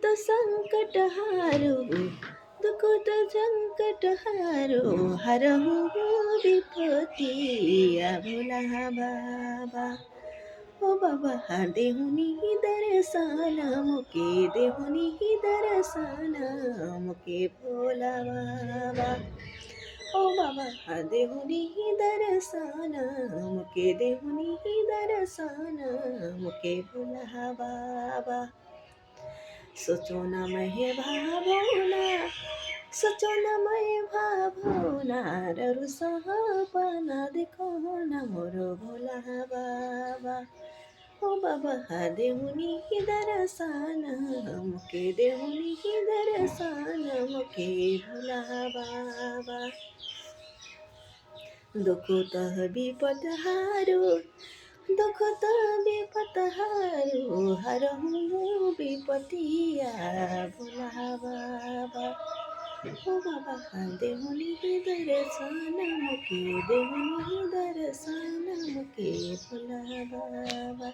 संकट हारो, दुखत संकट हारो, हरहु विपत्तिया भोला बाबा। ओ बाबा देहुनी दर्शन मुके, देहुनी दर्शन मुके भोला बाबा। ओ बाबा देहुनी दर्शन मुके, देहुनी दर्शन मुके भोला बाबा। सोचो न मैं भावना, सोचो न मैं भावना, ररु सपना देखो न मोर भोला बाबा। ओ बाबा देहुनी दर्शन मुके, देहुनी दर्शन मुके भोला बाबा। दुख तह विपद हारो, दुख तह विपद हारो, हरहु विपतिया भोला बाबा। ओ बाबा देहुनी दर्शन मुके, देहुनी दर्शन मुके भोला बाबा।